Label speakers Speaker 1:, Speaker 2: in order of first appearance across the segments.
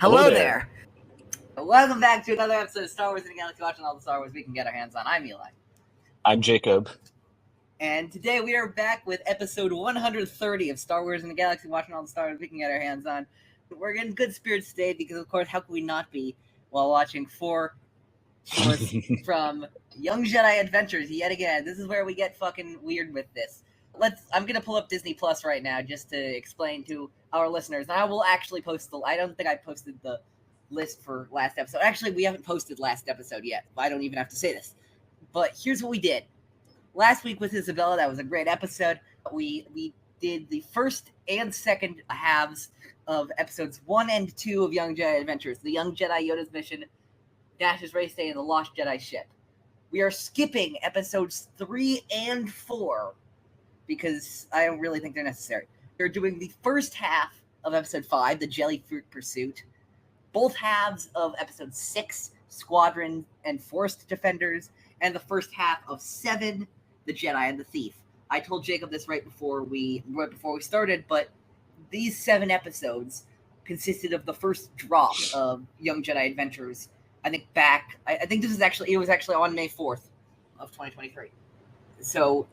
Speaker 1: Hello there. Welcome back to another episode of Star Wars in the Galaxy, watching all the Star Wars we can get our hands on. I'm Eli.
Speaker 2: I'm Jacob.
Speaker 1: And today we are back with episode 130 of Star Wars in the Galaxy, watching all the Star Wars we can get our hands on. We're in good spirits today because, of course, how could we not be while watching 4 shorts from Young Jedi Adventures yet again. This is where we get fucking weird with this. I'm going to pull up Disney Plus right now just to explain to our listeners. And I will actually post I don't think I posted the list for last episode. Actually, we haven't posted last episode yet. I don't even have to say this. But here's what we did. Last week with Isabella, that was a great episode. We did the first and second halves of episodes 1 and 2 of Young Jedi Adventures. The Young Jedi Yoda's Mission, Nash's Race Day, and the Lost Jedi Ship. We are skipping episodes 3 and 4 because I don't really think they're necessary. We're doing the first half of episode 5, the Jellyfruit Pursuit, both halves of episode 6, Squadron and Forest Defenders, and the first half of 7, the Jedi and the Thief. I told Jacob this right before we started, but these 7 episodes consisted of the first drop of Young Jedi Adventures. I think it was actually on May 4th of 2023. So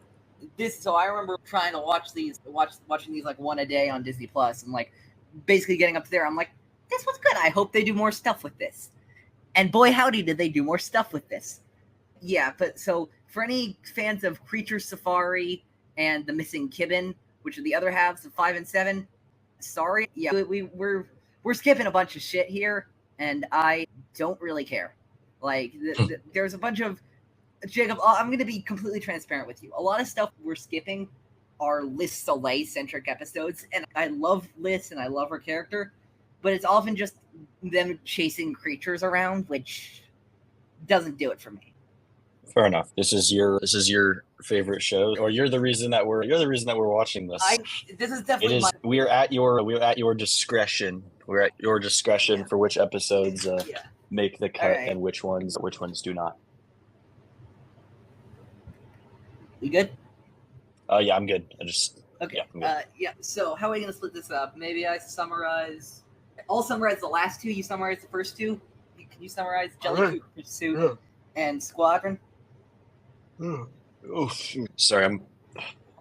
Speaker 1: I remember trying to watching these like one a day on Disney Plus, and like basically getting up there. I'm like, this was good. I hope they do more stuff with this. And boy, howdy, did they do more stuff with this. Yeah, but so for any fans of Creature Safari and The Missing Kibbin, which are the other halves of 5 and 7, sorry. Yeah, we're skipping a bunch of shit here, and I don't really care. Like, there's a bunch of... Jacob, I'm going to be completely transparent with you. A lot of stuff we're skipping are Liz Soleil-centric episodes, and I love Liz and I love her character, but it's often just them chasing creatures around, which doesn't do it for me.
Speaker 2: Fair enough. This is your favorite show, or you're the reason that we're watching this.
Speaker 1: This is definitely
Speaker 2: we are at your discretion. We're at your discretion for which episodes make the cut and which ones do not.
Speaker 1: You good?
Speaker 2: Yeah, I'm good.
Speaker 1: Okay. So how are we gonna split this up? Maybe I'll summarize the last 2. You summarize the first 2. Can you summarize Jellyfruit Pursuit and Squadron?
Speaker 2: Oh, sorry, I'm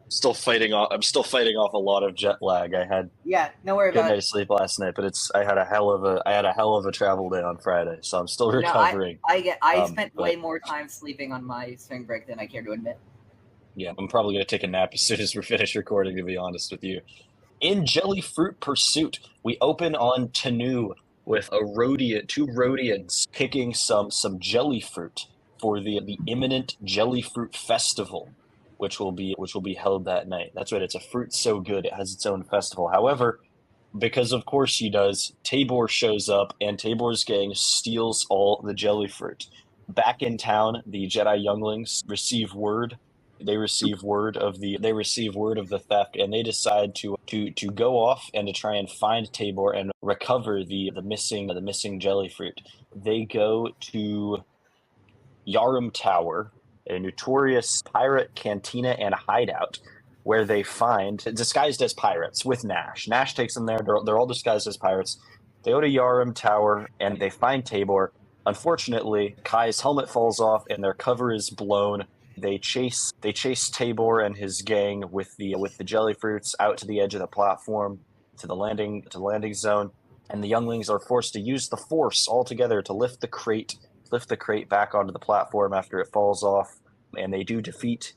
Speaker 2: still fighting off a lot of jet lag. I had
Speaker 1: no worry about it.
Speaker 2: Good night's sleep last night, but I had a hell of a travel day on Friday, so I'm still recovering.
Speaker 1: I spent way more time sleeping on my spring break than I care to admit.
Speaker 2: Yeah, I'm probably going to take a nap as soon as we finish recording, to be honest with you. In Jellyfruit Pursuit, we open on Tanu with two Rhodians picking some jellyfruit for the imminent Jellyfruit Festival, which will be held that night. That's right, it's a fruit so good it has its own festival. However, because of course she does, Tabor shows up and Tabor's gang steals all the jellyfruit. Back in town, the Jedi Younglings receive word. They receive word of the theft, and they decide to go off and to try and find Tabor and recover the missing jellyfruit. They go to Yavin Tower, a notorious pirate cantina and hideout, where they find, disguised as pirates, with Nash. Nash takes them there. They're all disguised as pirates. They go to Yavin Tower and they find Tabor. Unfortunately, Kai's helmet falls off and their cover is blown. They chase Tabor and his gang with the jellyfruits out to the edge of the platform, to the landing zone, and the Younglings are forced to use the Force altogether to lift the crate back onto the platform after it falls off, and they defeat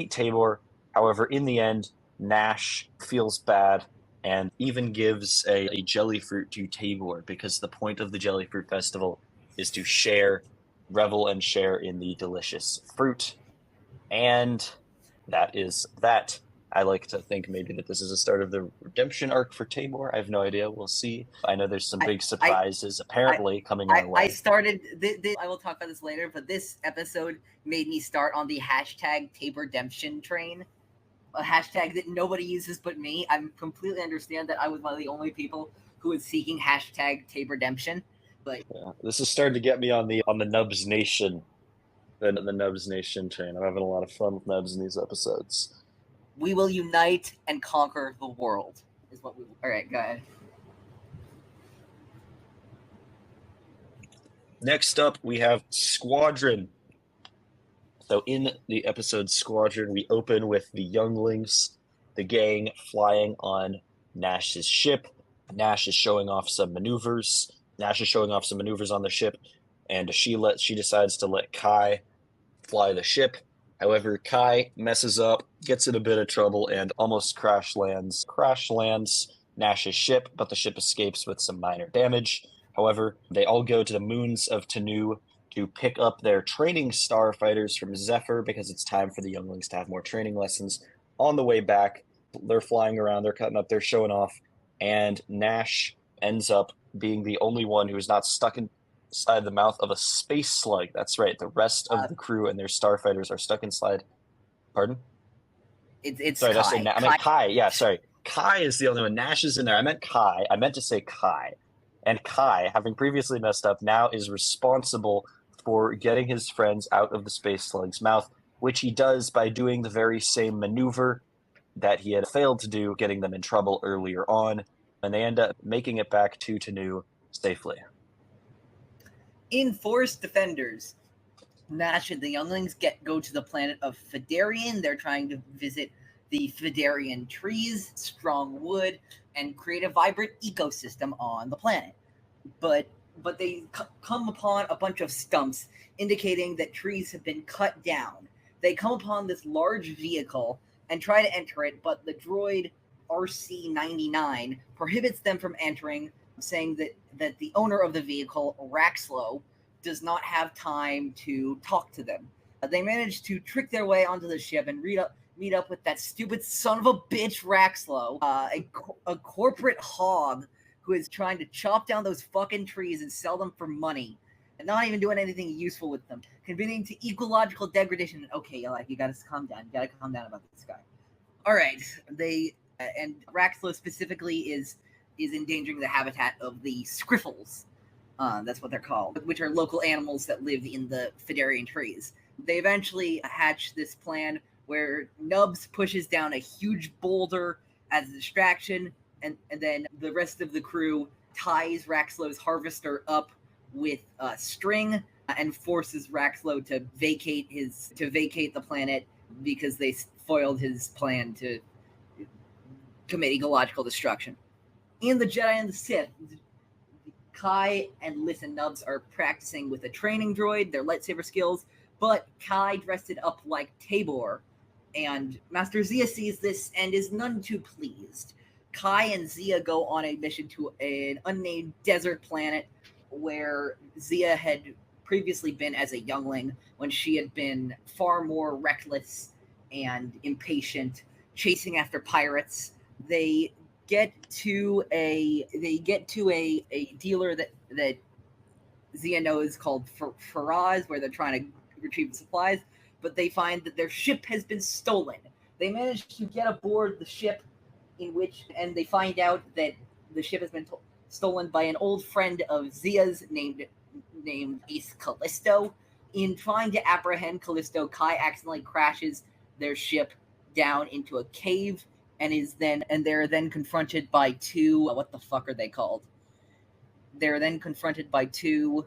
Speaker 2: Tabor. However, in the end, Nash feels bad and even gives a jellyfruit to Tabor, because the point of the Jellyfruit Festival is to revel and share in the delicious fruit. And that is that. I like to think maybe that this is the start of the redemption arc for Tabor. I have no idea. We'll see. I know there's some big surprises coming our way.
Speaker 1: I started. I will talk about this later, but this episode made me start on the hashtag Tabordemption train, a hashtag that nobody uses but me. I completely understand that I was one of the only people who was seeking hashtag Tabordemption. But
Speaker 2: this is starting to get me on the Nubs Nation. The Nubs Nation train. I'm having a lot of fun with Nubs in these episodes.
Speaker 1: We will unite and conquer the world, is what we will. All right, go ahead.
Speaker 2: Next up, we have Squadron. So in the episode Squadron, we open with the Younglings, the gang flying on Nash's ship. Nash is showing off some maneuvers. Nash is showing off some maneuvers on the ship, and she decides to let Kai fly the ship. However, Kai messes up, gets in a bit of trouble, and almost crash lands Nash's ship, but the ship escapes with some minor damage. However, they all go to the moons of Tanu to pick up their training starfighters from Zephyr because it's time for the Younglings to have more training lessons. On the way back, they're flying around, they're cutting up, they're showing off, and Nash ends up being the only one who is not stuck inside the mouth of a space slug. That's right. The rest of the crew and their starfighters are stuck inside. Pardon?
Speaker 1: It's
Speaker 2: Sorry,
Speaker 1: Kai.
Speaker 2: did I say I meant Kai. Yeah, sorry. Kai is the only one. Nash is in there. I meant Kai. I meant to say Kai. And Kai, having previously messed up, now is responsible for getting his friends out of the space slug's mouth, which he does by doing the very same maneuver that he had failed to do, getting them in trouble earlier on, and they end up making it back to Tanu safely.
Speaker 1: In Forest Defenders, Nash and the Younglings go to the planet of Fedarian. They're trying to visit the Fedarian trees, strong wood, and create a vibrant ecosystem on the planet. But they come upon a bunch of stumps indicating that trees have been cut down. They come upon this large vehicle and try to enter it, but the droid RC-99 prohibits them from entering, saying that the owner of the vehicle, Raxlo, does not have time to talk to them. They manage to trick their way onto the ship and meet up with that stupid son of a bitch Raxlo, a corporate hog who is trying to chop down those fucking trees and sell them for money, and not even doing anything useful with them, contributing to ecological degradation. Okay, you gotta calm down. You gotta calm down about this guy. All right, and Raxlo specifically is endangering the habitat of the Scriffles. That's what they're called, which are local animals that live in the Fedarian trees. They eventually hatch this plan where Nubs pushes down a huge boulder as a distraction, and then the rest of the crew ties Raxlo's harvester up with string and forces Raxlo to vacate the planet because they foiled his plan to commit ecological destruction. In the Jedi and the Sith, Kai and Liz and Nubs are practicing with a training droid, their lightsaber skills, but Kai dressed it up like Tabor, and Master Zia sees this and is none too pleased. Kai and Zia go on a mission to an unnamed desert planet where Zia had previously been as a youngling, when she had been far more reckless and impatient, chasing after pirates. They get to a dealer that Zia knows called Faraz, where they're trying to retrieve supplies, but they find that their ship has been stolen. They manage to get aboard the ship, and they find out that the ship has been stolen by an old friend of Zia's named Ace Callisto. In trying to apprehend Callisto, Kai accidentally crashes their ship down into a cave, and they're then confronted by two. What the fuck are they called? They're then confronted by two.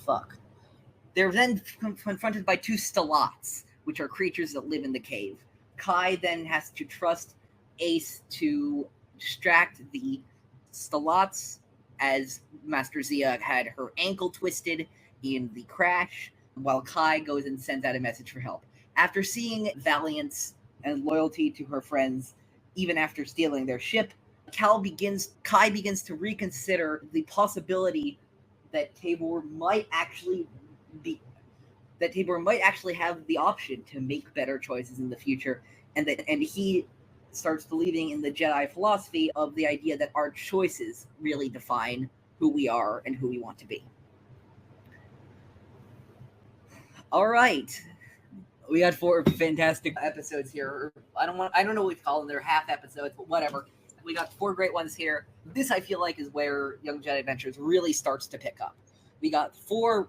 Speaker 1: Fuck. They're then confronted by two Stalats, which are creatures that live in the cave. Kai then has to trust Ace to distract the Stalats, as Master Zia had her ankle twisted in the crash, while Kai goes and sends out a message for help. After seeing valiance and loyalty to her friends, even after stealing their ship, Kai begins to reconsider the possibility that Tabor might actually have the option to make better choices in the future, and he starts believing in the Jedi philosophy of the idea that our choices really define who we are and who we want to be. All right. We got 4 fantastic episodes here. I don't know what to call them. They're half episodes, but whatever. We got 4 great ones here. This, I feel like, is where Young Jedi Adventures really starts to pick up. We got 4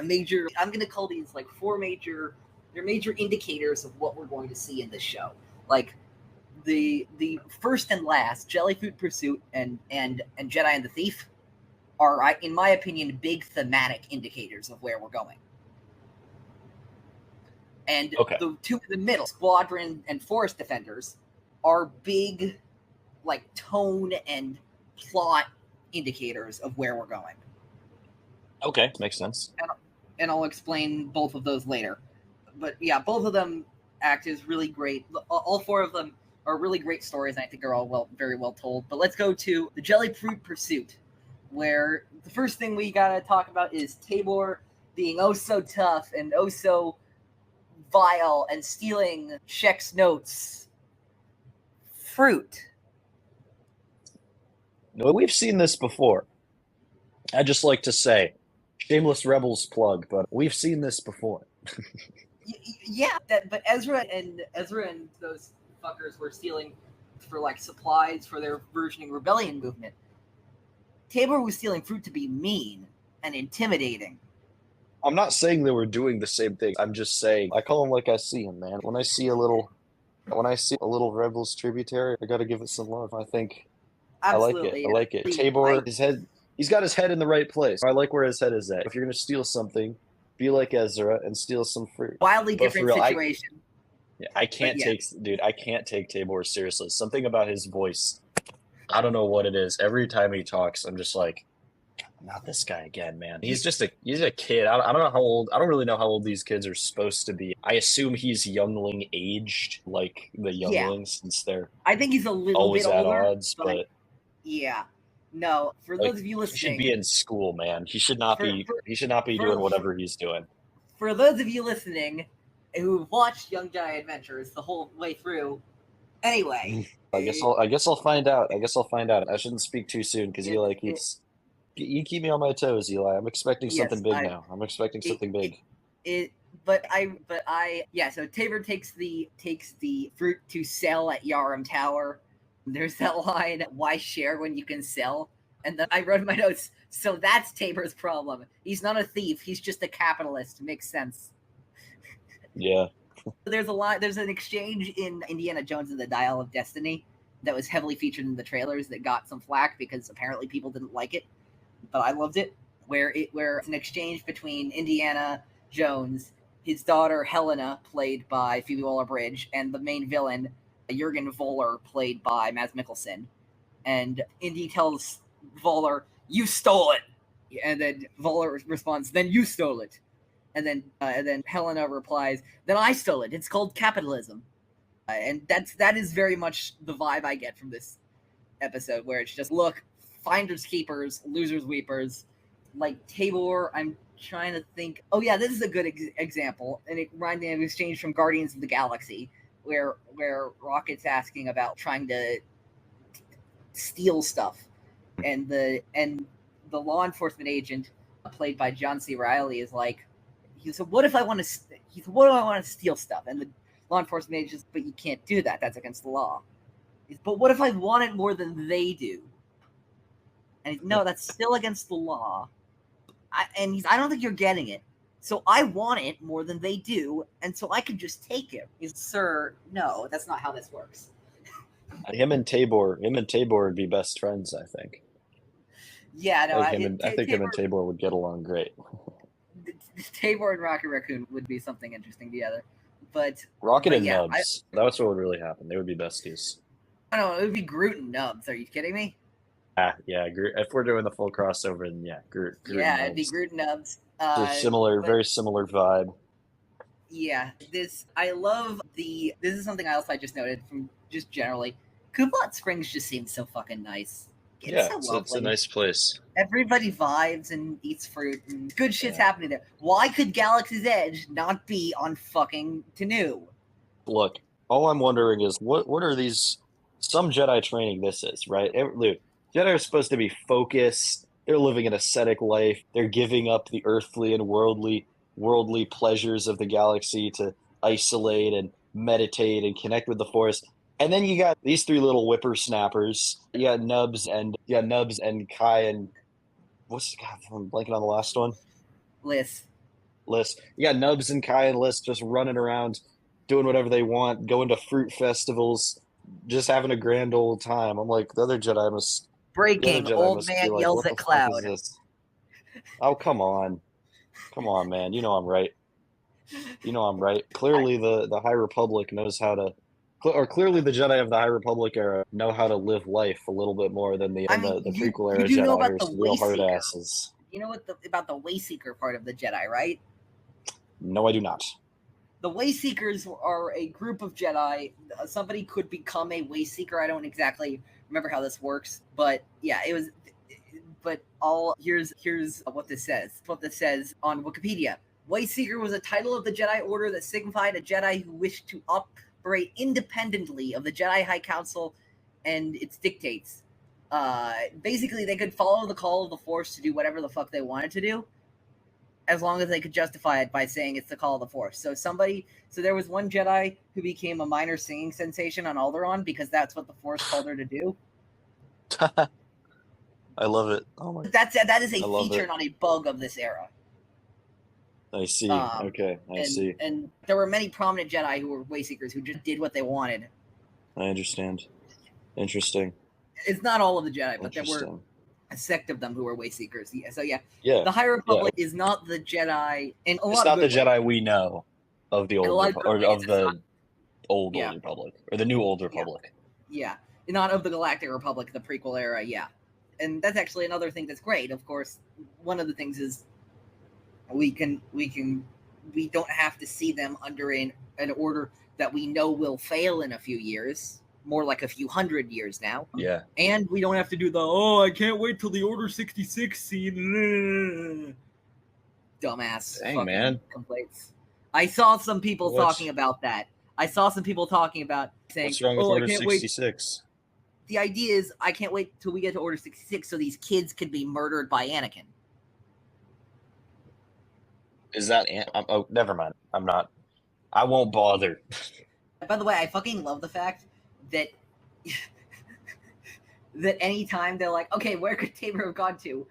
Speaker 1: major, I'm going to call these like 4 major indicators of what we're going to see in this show. Like, the first and last Jellyfruit Pursuit and Jedi and the Thief are, in my opinion, big thematic indicators of where we're going. And the two in the middle, Squadron and Forest Defenders, are big, like, tone and plot indicators of where we're going.
Speaker 2: Okay, makes sense.
Speaker 1: And I'll explain both of those later. But yeah, both of them act as really great. All four of them are really great stories, and I think are all very well told. But let's go to the Jellyfruit Pursuit, where the first thing we gotta talk about is Tabor being oh so tough and oh so vile and stealing Shek's notes. Fruit.
Speaker 2: No, we've seen this before. I'd just like to say, shameless rebels plug, but we've seen this before.
Speaker 1: Yeah, but Ezra and those fuckers were stealing for like supplies for their burgeoning rebellion movement. Tabor was stealing fruit to be mean and intimidating.
Speaker 2: I'm not saying they were doing the same thing. I'm just saying I call them like I see them, man. When I see a little rebels tributary, I got to give it some love. I think
Speaker 1: Absolutely.
Speaker 2: I like it. Tabor, he's got his head in the right place. I like where his head is at. If you're gonna steal something, be like Ezra and steal some fruit.
Speaker 1: Wildly different situation.
Speaker 2: I can't take Tabor seriously. Something about his voice, I don't know what it is. Every time he talks, I'm just like, not this guy again, man. He's a kid. I don't know how old. I don't really know how old these kids are supposed to be. I assume he's youngling aged, like the younglings, since they're
Speaker 1: I think he's a little
Speaker 2: always
Speaker 1: bit
Speaker 2: at
Speaker 1: older,
Speaker 2: odds. But
Speaker 1: yeah, no. For those of you listening,
Speaker 2: he should be in school, man. He should not be doing whatever he's doing.
Speaker 1: For those of you listening who watched Young Jedi Adventures the whole way through, anyway.
Speaker 2: I guess I'll find out. I shouldn't speak too soon because Eli keeps. You keep me on my toes, Eli. I'm expecting something big now. I'm expecting something big. So
Speaker 1: Tabor takes the fruit to sell at Yarum Tower. There's that line, why share when you can sell? And then I wrote in my notes, so that's Tabor's problem. He's not a thief, he's just a capitalist. Makes sense.
Speaker 2: Yeah.
Speaker 1: There's an exchange in Indiana Jones and the Dial of Destiny that was heavily featured in the trailers that got some flack because apparently people didn't like it. But I loved it, where it's an exchange between Indiana Jones, his daughter Helena, played by Phoebe Waller-Bridge, and the main villain, Jurgen Voller, played by Mads Mikkelsen. And Indy tells Voller, "You stole it," and then Voller responds, "Then you stole it," and then Helena replies, "Then I stole it. It's called capitalism," and that is very much the vibe I get from this episode, where it's just look. Finders keepers, losers weepers, like Tabor. I'm trying to think. Oh yeah, this is a good example, and it reminds me of an exchange from Guardians of the Galaxy, where Rocket's asking about trying to steal stuff, and the law enforcement agent played by John C. Reilly is like, he said, "What if I want to?" He said, "What do I want to steal stuff?" And the law enforcement agent says, "But you can't do that. That's against the law." But what if I want it more than they do? And no, that's still against the law. I don't think you're getting it. So I want it more than they do, and so I can just take it. Sir, no, that's not how this works.
Speaker 2: Him and Tabor would be best friends, I think.
Speaker 1: Yeah, no,
Speaker 2: I think him and Tabor would get along great.
Speaker 1: Tabor and Rocket Raccoon would be something interesting together. But
Speaker 2: Rocket and Nubs, that's what would really happen. They would be besties.
Speaker 1: I don't know, it would be Groot and Nubs. Are you kidding me?
Speaker 2: Yeah, Groot. If we're doing the full crossover, then yeah, Groot.
Speaker 1: Yeah, it'd be Groot and Nubs.
Speaker 2: Very similar vibe.
Speaker 1: Yeah, I love this is something else I just noted from just generally. Kublot Springs just seems so fucking nice.
Speaker 2: It's a nice place.
Speaker 1: Everybody vibes and eats fruit, and good shit's happening there. Why could Galaxy's Edge not be on fucking Tanu?
Speaker 2: Look, all I'm wondering is what are these? Some Jedi training this is, right? Jedi are supposed to be focused. They're living an ascetic life. They're giving up the earthly and worldly pleasures of the galaxy to isolate and meditate and connect with the Force. And then you got these three little whippersnappers. You got Nubs and Kai and I'm blanking on the last one.
Speaker 1: Liz.
Speaker 2: You got Nubs and Kai and Liz just running around, doing whatever they want, going to fruit festivals, just having a grand old time. I'm like, the other
Speaker 1: Breaking, old
Speaker 2: be
Speaker 1: man
Speaker 2: like,
Speaker 1: yells
Speaker 2: what
Speaker 1: at
Speaker 2: the fuck is
Speaker 1: cloud.
Speaker 2: this? Oh, come on, man. You know I'm right. Clearly, the High Republic knows how to, or clearly the Jedi of the High Republic era know how to live life a little bit more than
Speaker 1: I mean,
Speaker 2: the
Speaker 1: you
Speaker 2: prequel
Speaker 1: you
Speaker 2: era
Speaker 1: do know
Speaker 2: Jedi,
Speaker 1: about
Speaker 2: who are
Speaker 1: the
Speaker 2: some real hard
Speaker 1: Wayseeker.
Speaker 2: asses.
Speaker 1: You know about the Wayseeker part of the Jedi, right?
Speaker 2: No, I do not.
Speaker 1: The Wayseekers are a group of Jedi. Somebody could become a Wayseeker. I don't exactly remember how this works, but yeah, it was. But here's what this says. What this says on Wikipedia. Wayseeker was a title of the Jedi Order that signified a Jedi who wished to operate independently of the Jedi High Council and its dictates. Basically, they could follow the call of the Force to do whatever the fuck they wanted to do, as long as they could justify it by saying it's the call of the Force. So there was one Jedi who became a minor singing sensation on Alderaan because that's what the Force told her to do.
Speaker 2: I love it. Oh my!
Speaker 1: That is a
Speaker 2: I love
Speaker 1: feature,
Speaker 2: it.
Speaker 1: not a bug of this era.
Speaker 2: I see. Okay, I see.
Speaker 1: And there were many prominent Jedi who were Wayseekers who just did what they wanted.
Speaker 2: I understand. Interesting.
Speaker 1: It's not all of the Jedi, but there were a sect of them who were Wayseekers. Yeah, so
Speaker 2: Yeah.
Speaker 1: The High Republic is not the Jedi. In a
Speaker 2: It's
Speaker 1: lot
Speaker 2: not
Speaker 1: of
Speaker 2: the Jedi we know of the old or of the old Republic or the new old Republic.
Speaker 1: Yeah, not of the Galactic Republic, the prequel era. Yeah, and that's actually another thing that's great. Of course, one of the things is we don't have to see them under an order that we know will fail in a few years, more like a few hundred years now.
Speaker 2: Yeah.
Speaker 1: And we don't have to do I can't wait till the Order 66 scene. Dumbass fucking complaints. I saw some people talking about that. I saw some people talking about saying,
Speaker 2: what's wrong with Order 66?
Speaker 1: The idea is I can't wait till we get to Order 66 so these kids can be murdered by Anakin.
Speaker 2: Is that... oh, never mind. I'm not... I won't bother.
Speaker 1: By the way, I fucking love the fact that that anytime they're like, okay, where could Tabor have gone to?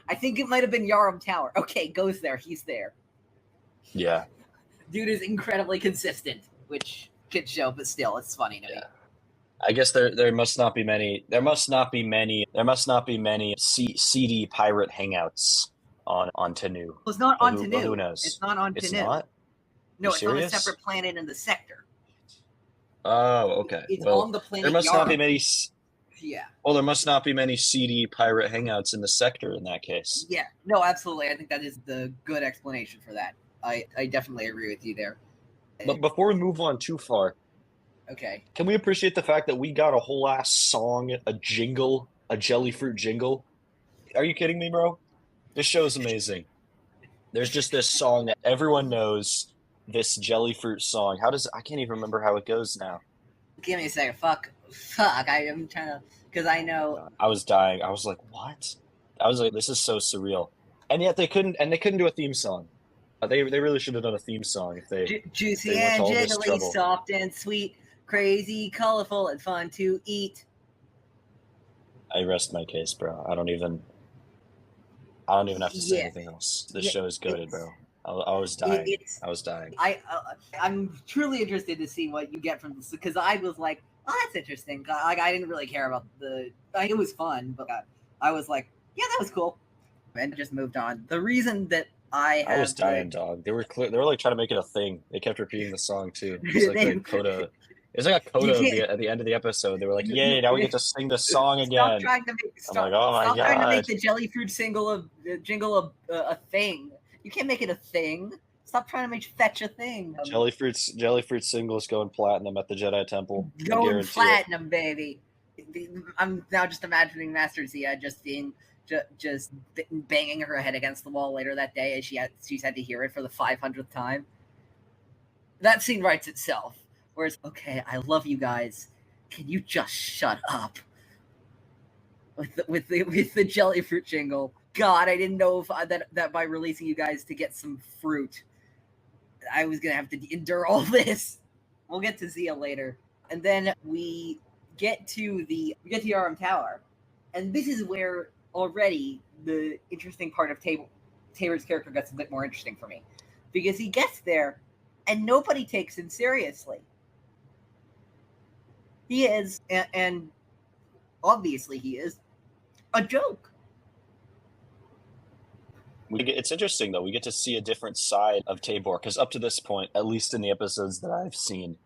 Speaker 1: I think it might have been Yavin Tower. Okay, goes there. He's there.
Speaker 2: Yeah.
Speaker 1: Dude is incredibly consistent, which kid show, but still, it's funny to me.
Speaker 2: I guess there must not be many. There must not be many seedy pirate hangouts on Tanu.
Speaker 1: Well, it's not on Tanu.
Speaker 2: Who knows?
Speaker 1: It's not on Tanu.
Speaker 2: It's not?
Speaker 1: No, it's on a separate planet in the sector.
Speaker 2: Oh, okay.
Speaker 1: It's on the planet.
Speaker 2: There must not be many.
Speaker 1: Yeah.
Speaker 2: Well, there must not be many seedy pirate hangouts in the sector in that case.
Speaker 1: Yeah. No, absolutely. I think that is the good explanation for that. I definitely agree with you there.
Speaker 2: But before we move on too far,
Speaker 1: okay,
Speaker 2: can we appreciate the fact that we got a whole ass song, a jingle, a Jellyfruit jingle? Are you kidding me, bro? This show is amazing. There's just this song that everyone knows, this Jellyfruit song. I can't even remember how it goes now.
Speaker 1: Give me a second. Fuck. I am trying to, because I know.
Speaker 2: I was dying. I was like, what? I was like, this is so surreal. And yet they couldn't do a theme song. They really should have done a theme song if they
Speaker 1: juicy
Speaker 2: they
Speaker 1: and jiggly, soft and sweet, crazy, colorful, and fun to eat.
Speaker 2: I rest my case, bro. I don't even have to say anything else. This show is goated, bro. I was dying. I was dying.
Speaker 1: I'm truly interested to see what you get from this, because I was like, oh, that's interesting. Like, I didn't really care about it was fun, but I was like, yeah, that was cool, and just moved on. The reason that I
Speaker 2: was dying, dog. They were like trying to make it a thing. They kept repeating the song too. It was like a coda. It was like a coda at the end of the episode. They were like, "Yay! Now we get to sing the song again."
Speaker 1: Stop trying to make the Jellyfruit jingle a thing. You can't make it a thing. Stop trying to make fetch a thing.
Speaker 2: Jellyfruit singles going platinum at the Jedi Temple.
Speaker 1: Going platinum, baby. I'm now just imagining Master Zia just banging her head against the wall later that day as she's had to hear it for the 500th time. That scene writes itself. Whereas, okay, I love you guys. Can you just shut up? With the Jellyfruit jingle. God, I didn't know that by releasing you guys to get some fruit, I was gonna have to endure all this. We'll get to Zia later, and then we get to Yavin Tower, and this is where already the interesting part of Tabor's character gets a bit more interesting for me, because he gets there and nobody takes him seriously. He is, and obviously he is, a joke.
Speaker 2: It's interesting, though. We get to see a different side of Tabor, because up to this point, at least in the episodes that I've seen,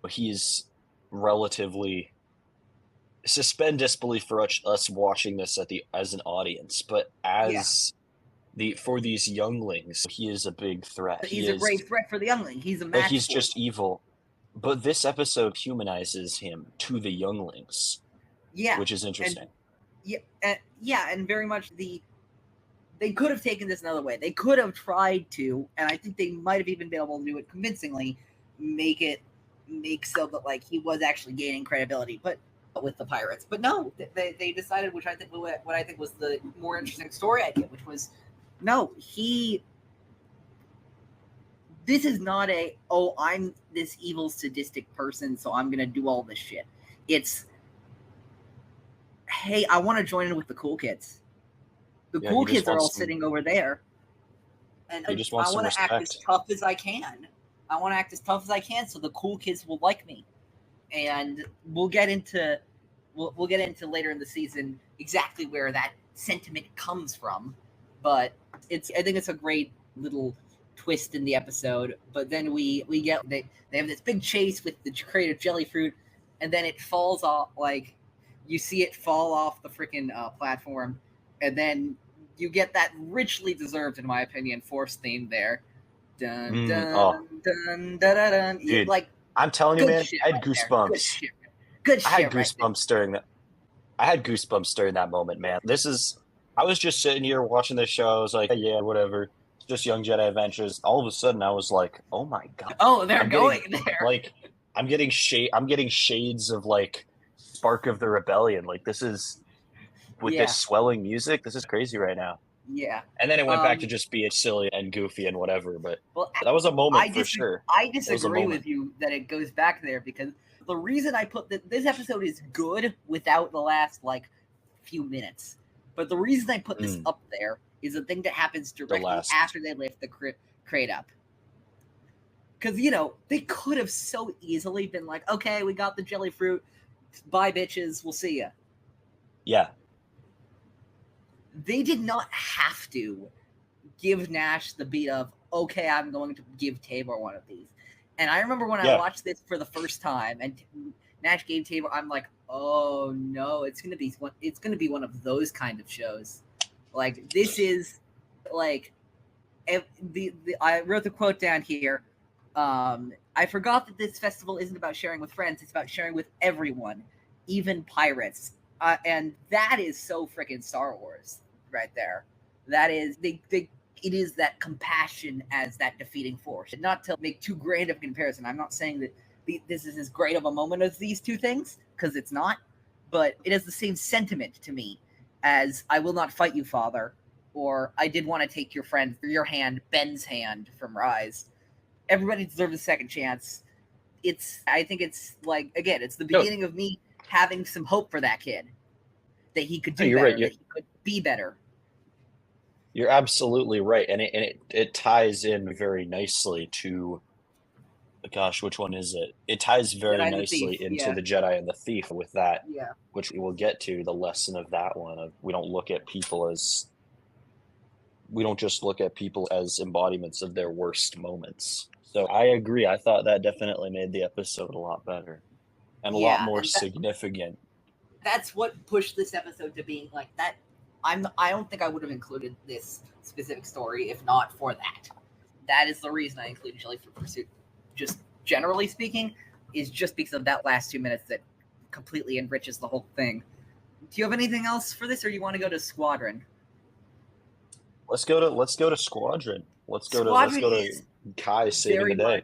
Speaker 2: he's relatively suspend disbelief for us watching this as an audience, but for these younglings, he is a big threat.
Speaker 1: He's a great threat for the youngling. He's a match.
Speaker 2: He's just evil. But this episode humanizes him to the younglings.
Speaker 1: Yeah,
Speaker 2: which is interesting.
Speaker 1: And very much they could have taken this another way. They could have tried to, and I think they might have even been able to do it convincingly, make so that like he was actually gaining credibility, but with the pirates. But no, they decided, what I think was the more interesting story idea, which was, no, this is not I'm this evil sadistic person, so I'm gonna do all this shit. It's, hey, I want to join in with the cool kids. The cool kids are all sitting over there, and I want to act as tough as I can. I want to act as tough as I can, so the cool kids will like me. And we'll get into later in the season exactly where that sentiment comes from. But I think it's a great little twist in the episode. But then we get they have this big chase with the crate of Jellyfruit, and then it falls off, like you see it fall off the freaking platform, and then you get that richly deserved, in my opinion, Force theme there. Dun, dun, dun, dun, dun, dun.
Speaker 2: Dude, like, I'm telling you, man, I had goosebumps.
Speaker 1: Good shit.
Speaker 2: I had goosebumps during that. I had goosebumps during that moment, man. I was just sitting here watching this show. I was like, yeah, whatever. It's just Young Jedi Adventures. All of a sudden, I was like, oh my god.
Speaker 1: Oh, they're going there.
Speaker 2: Like, I'm getting shades of like Spark of the Rebellion. Like, this is with this swelling music. This is crazy right now.
Speaker 1: Yeah.
Speaker 2: And then it went back to just being silly and goofy and whatever. But that was a moment for sure.
Speaker 1: I disagree with you that it goes back there, because the reason I put this episode is good without the last like few minutes. But the reason I put this up there is the thing that happens directly after they lift the crate up. Because, they could have so easily been like, okay, we got the jelly fruit. Bye, bitches. We'll see ya.
Speaker 2: Yeah.
Speaker 1: They did not have to give Nash the beat of, okay, I'm going to give Tabor one of these. And I remember when I watched this for the first time and Nash gave Tabor, I'm like, oh no, it's gonna be one of those kind of shows. Like, this is like, I wrote the quote down here. I forgot that this festival isn't about sharing with friends; it's about sharing with everyone, even pirates. And that is so freaking Star Wars right there. That is it is that compassion as that defeating force. And not to make too grand of a comparison, I'm not saying that this is as great of a moment as these two things, because it's not, but it has the same sentiment to me as I will not fight you, Father, or I did want to take your hand, Ben's hand from Rise. Everybody deserves a second chance. I think it's like, again, it's the beginning of me having some hope for that kid, that he could do better, that he could be better.
Speaker 2: You're absolutely right, and it ties in very nicely to, gosh, which one is it? It ties very nicely into the Jedi and the Thief with that, which we will get to, the lesson of that one. Of we don't just look at people as embodiments of their worst moments. So I agree. I thought that definitely made the episode a lot better and a lot more significant.
Speaker 1: That's what pushed this episode to being like that. I don't think I would have included this specific story if not for that. That is the reason I included Jellyfruit Pursuit. Just generally speaking, is just because of that last 2 minutes that completely enriches the whole thing. Do you have anything else for this, or you want to go to Squadron?
Speaker 2: Let's go to Squadron. Let's go to Kai saving the day.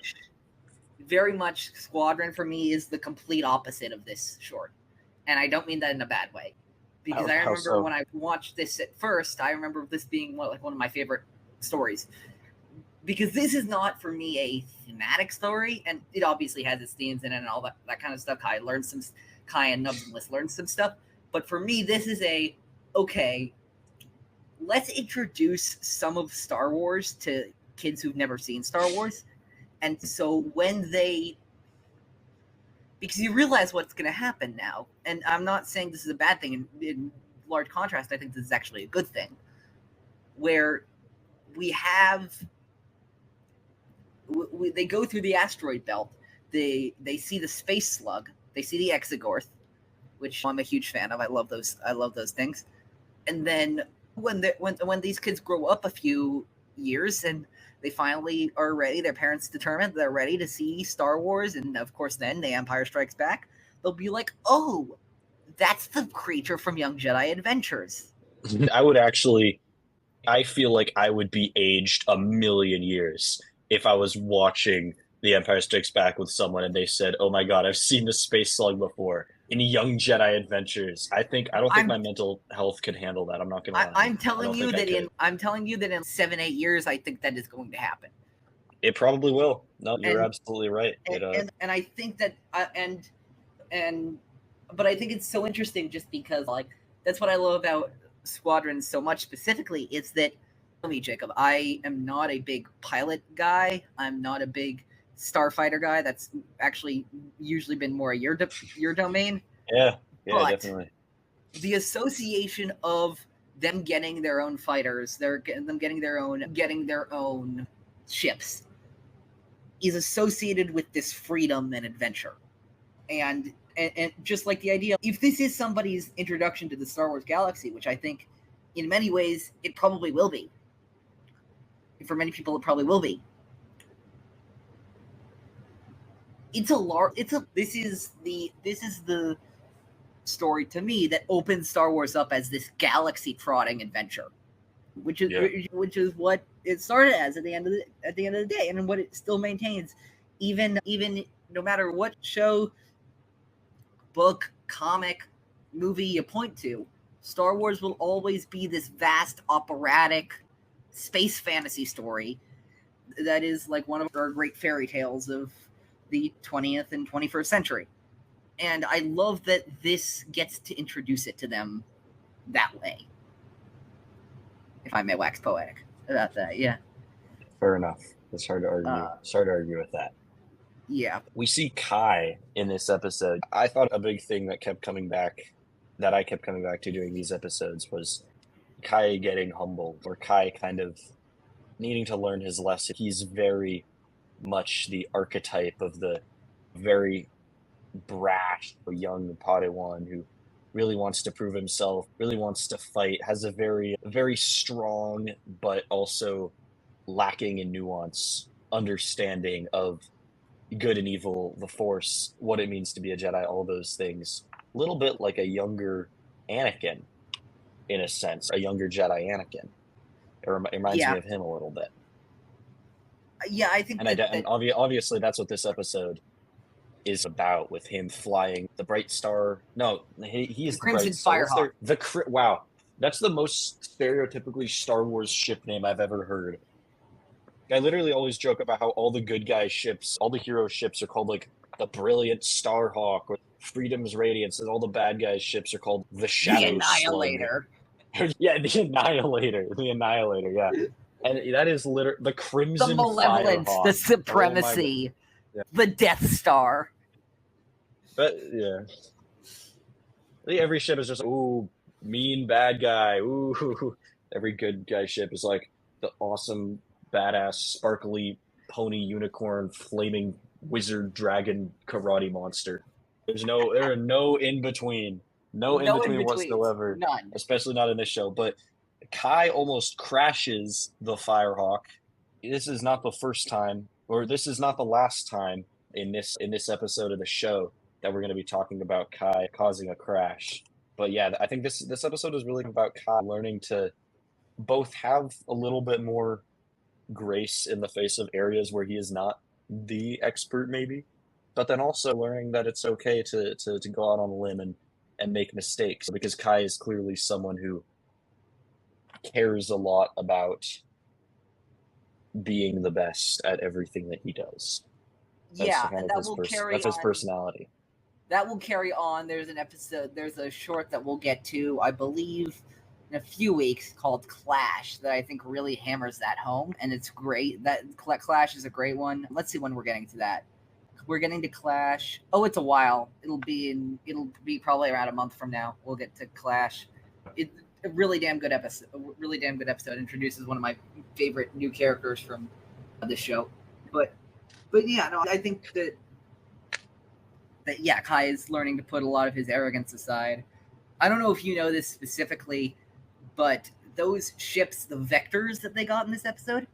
Speaker 1: Very much Squadron for me is the complete opposite of this short. And I don't mean that in a bad way. Because I remember when I watched this at first, I remember this being one of my favorite stories. Because this is not, for me, a thematic story, and it obviously has its themes in it and all that kind of stuff. Kai and Nubs and Liz learned some stuff. But for me, this is okay, let's introduce some of Star Wars to kids who've never seen Star Wars. And so when they because you realize what's going to happen now. And I'm not saying this is a bad thing. In large contrast, I think this is actually a good thing, where we have they go through the asteroid belt. They see the space slug. They see the Exegorth, which I'm a huge fan of. I love those things. And then when these kids grow up a few years and they finally are ready, their parents determine they're ready to see Star Wars, and of course then The Empire Strikes Back, they'll be like, oh, that's the creature from Young Jedi Adventures.
Speaker 2: I feel like I would be aged a million years if I was watching The Empire Strikes Back with someone and they said, "Oh my God, I've seen the space slug before in Young Jedi Adventures." I don't think my mental health could handle that. I'm not gonna lie.
Speaker 1: I'm telling you that in 7-8 years, I think that is going to happen.
Speaker 2: It probably will. No, you're absolutely right.
Speaker 1: And I think that but I think it's so interesting just because like that's what I love about Squadron so much specifically. It's that, me, Jacob, I am not a big pilot guy. I'm not a big starfighter guy. That's actually usually been more your domain.
Speaker 2: Yeah, definitely.
Speaker 1: The association of them getting their own fighters, them getting their own ships, is associated with this freedom and adventure, and just like the idea, if this is somebody's introduction to the Star Wars galaxy, which I think in many ways it probably will be. For many people, it probably will be. This is the story to me that opens Star Wars up as this galaxy trotting adventure, which is what it started as at the end of the day, and what it still maintains, even no matter what show, book, comic, movie you point to. Star Wars will always be this vast operatic space fantasy story that is like one of our great fairy tales of the 20th and 21st century. And I love that this gets to introduce it to them that way. If I may wax poetic about that, yeah.
Speaker 2: Fair enough. It's hard to argue with that.
Speaker 1: Yeah.
Speaker 2: We see Kai in this episode. I thought a big thing that I kept coming back to during these episodes was Kai getting humbled, or Kai kind of needing to learn his lesson. He's very much the archetype of the very brash young Padawan who really wants to prove himself, really wants to fight, has a very, very strong but also lacking in nuance understanding of good and evil, the Force, what it means to be a Jedi, all those things. A little bit like a younger Anakin, in a sense, a younger Jedi Anakin. It reminds me of him a little bit.
Speaker 1: Yeah, I think
Speaker 2: obviously that's what this episode is about, with him flying the Bright Star. No, he is the
Speaker 1: Crimson Firehawk.
Speaker 2: Wow, that's the most stereotypically Star Wars ship name I've ever heard. I literally always joke about how all the good guy ships, all the hero ships are called like the Brilliant Starhawk or Freedom's Radiance, and all the bad guys ships are called the Shadow
Speaker 1: The Annihilator.
Speaker 2: Yeah, the Annihilator, yeah. And that is literally the Crimson
Speaker 1: The Malevolence,
Speaker 2: Firehawk.
Speaker 1: the Supremacy, the Death Star.
Speaker 2: But, yeah. I think every ship is just, ooh, mean bad guy, ooh. Every good guy ship is like the awesome, badass, sparkly, pony, unicorn, flaming wizard, dragon, karate monster. There are no in between. No in between whatsoever.
Speaker 1: None.
Speaker 2: Especially not in this show. But Kai almost crashes the Firehawk. This is not the first time, or this is not the last time in this episode of the show that we're going to be talking about Kai causing a crash. But yeah, I think this episode is really about Kai learning to both have a little bit more grace in the face of areas where he is not the expert, maybe, but then also learning that it's okay to go out on a limb and make mistakes, because Kai is clearly someone who cares a lot about being the best at everything that he does. That's his personality.
Speaker 1: That will carry on. There's a short that we'll get to, I believe, in a few weeks, called Clash, that I think really hammers that home, and it's great. That Clash is a great one. Let's see when we're getting to that. We're getting to Clash. Oh, it's a while. It'll be probably around a month from now. We'll get to Clash. It's a really damn good episode. Introduces one of my favorite new characters from the show. But yeah, no, I think that Kai is learning to put a lot of his arrogance aside. I don't know if you know this specifically, but those ships, the Vectors that they got in this episode,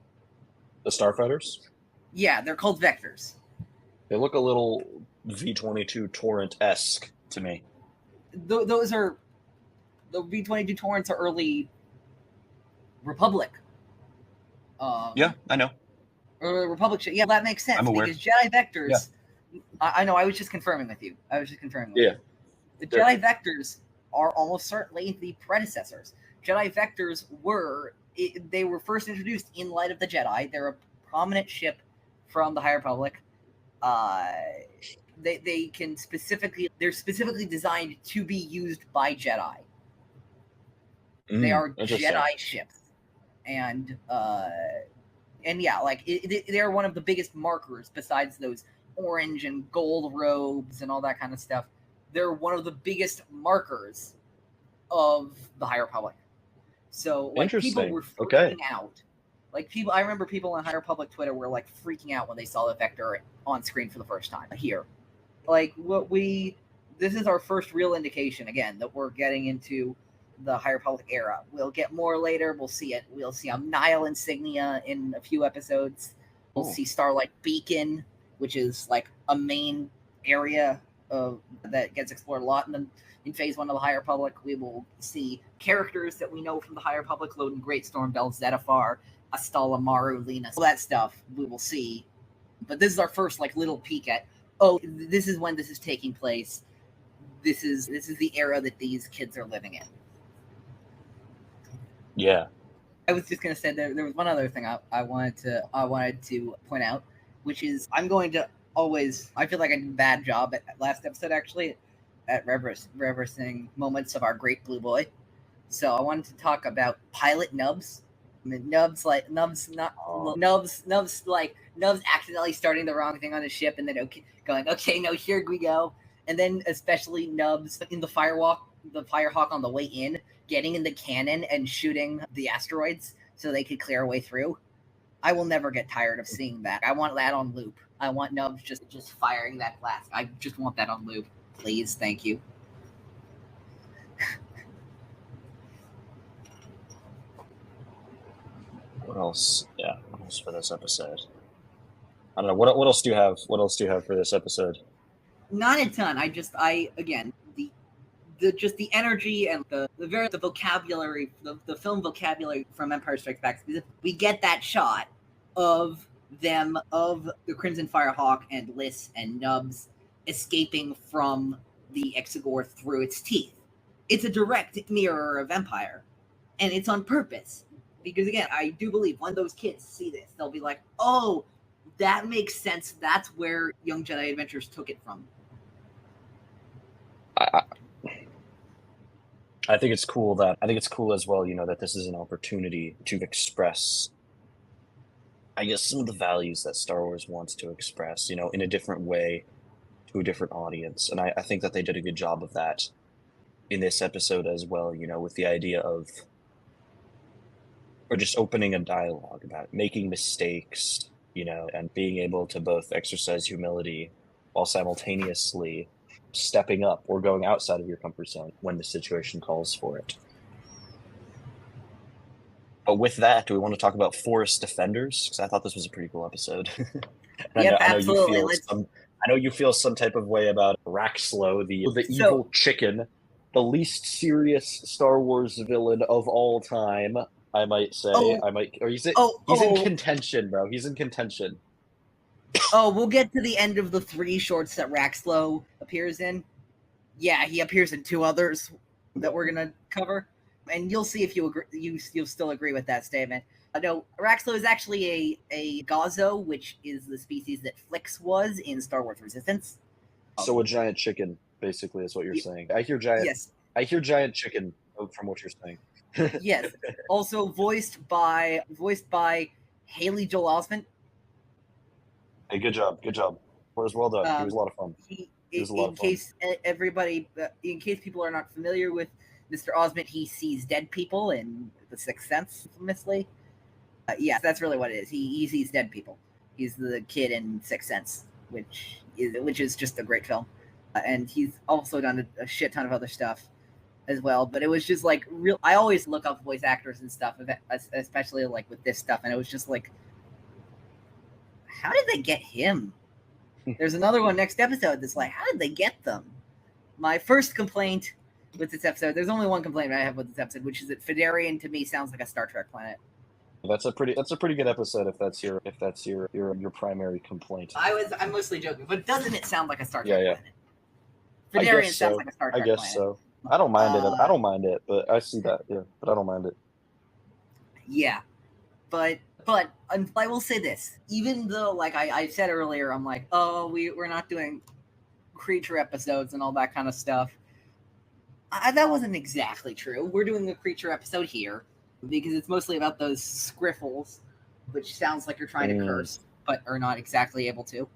Speaker 2: The Starfighters?
Speaker 1: Yeah, they're called Vectors.
Speaker 2: They look a little V-22 Torrent-esque to me.
Speaker 1: Those are... The V-22 Torrents are early Republic.
Speaker 2: Yeah, I know.
Speaker 1: Early Republic ship. Yeah, that makes sense.
Speaker 2: I'm aware.
Speaker 1: Because Jedi Vectors...
Speaker 2: Yeah.
Speaker 1: I know, I was just confirming with you.
Speaker 2: Yeah.
Speaker 1: The Jedi Vectors are almost certainly the predecessors. Jedi Vectors they were first introduced in Light of the Jedi. They're a prominent ship from the High Republic. They're specifically designed to be used by Jedi. They are Jedi ships. And yeah, like they're one of the biggest markers besides those orange and gold robes and all that kind of stuff. They're one of the biggest markers of the High Republic. So like people were freaking out. Like I remember people on High Republic Twitter were like freaking out when they saw the Vector on screen for the first time here. Like this is our first real indication again that we're getting into the High Republic era. We'll get more later. We'll see it. We'll see a Nile insignia in a few episodes. We'll see Starlight Beacon, which is like a main area that gets explored a lot in Phase 1 of the High Republic. We will see characters that we know from the High Republic: Loden Greatstorm, Bel Zettifar, Astala Maru, Lena. All that stuff we will see. But this is our first like little peek at, this is when this is taking place. This is the era that these kids are living in.
Speaker 2: Yeah.
Speaker 1: I was just gonna say there was one other thing I wanted to point out, which is I feel like I did a bad job at last episode actually at reversing moments of our great blue boy. So I wanted to talk about pilot Nubs. I mean, Nubs accidentally starting the wrong thing on the ship and then here we go. And then especially Nubs in the Firehawk on the way in, getting in the cannon and shooting the asteroids so they could clear a way through. I will never get tired of seeing that. I want that on loop. I want Nubs just firing that blast. I just want that on loop. Please, thank you.
Speaker 2: What else? Yeah, what else for this episode? I don't know. What else do you have? What else do you have for this episode?
Speaker 1: Not a ton. The energy and the vocabulary, the film vocabulary from Empire Strikes Back. We get that shot of them, of the Crimson Firehawk and Liss and Nubs escaping from the Exegor through its teeth. It's a direct mirror of Empire, and it's on purpose. Because again, I do believe when those kids see this, they'll be like, oh, that makes sense. That's where Young Jedi Adventures took it from.
Speaker 2: I think it's cool as well, that this is an opportunity to express, I guess, some of the values that Star Wars wants to express, in a different way to a different audience. And I think that they did a good job of that in this episode as well, with the idea of, or just opening a dialogue about making mistakes, and being able to both exercise humility while simultaneously stepping up or going outside of your comfort zone when the situation calls for it. But with that, do we want to talk about Forest Defenders? Because I thought this was a pretty cool episode.
Speaker 1: Absolutely.
Speaker 2: I know you feel some type of way about Raxlo, the evil chicken, the least serious Star Wars villain of all time, I might say. He's in contention, bro. He's in contention.
Speaker 1: We'll get to the end of the 3 shorts that Raxlo appears in. Yeah, he appears in 2 others that we're gonna cover, and you'll see if you agree. You'll still agree with that statement. No, Raxlo is actually a Gazo, which is the species that Flix was in Star Wars Resistance.
Speaker 2: So a giant chicken, basically, is what you're saying. I hear giant.
Speaker 1: Yes.
Speaker 2: I hear giant chicken from what you're saying.
Speaker 1: Yes. Also voiced by Haley Joel Osment.
Speaker 2: Hey, good job. It was well done. He was a lot of fun.
Speaker 1: In case people are not familiar with Mr. Osment, he sees dead people in The Sixth Sense, famously. Yeah, that's really what it is. He sees dead people. He's the kid in Sixth Sense, which is just a great film. And he's also done a shit ton of other stuff as well. But it was just like real. I always look up voice actors and stuff, especially like with this stuff. And it was just like, how did they get him? There's another one next episode that's like, how did they get them? My first complaint with this episode, there's only one complaint I have with this episode, which is that Fedarian to me sounds like a Star Trek planet.
Speaker 2: That's a pretty good episode if that's your primary complaint.
Speaker 1: I'm mostly joking, but doesn't it sound like a Star Trek planet?
Speaker 2: Fedarian
Speaker 1: sounds like a Star Trek planet. I guess
Speaker 2: so. I don't mind it. I don't mind it, but I see that. Yeah, but I don't mind it.
Speaker 1: Yeah, but I will say this: even though, like I said earlier, I'm like, oh, we're not doing creature episodes and all that kind of stuff. That wasn't exactly true. We're doing a creature episode here because it's mostly about those scriffles, which sounds like you're trying to curse, but are not exactly able to.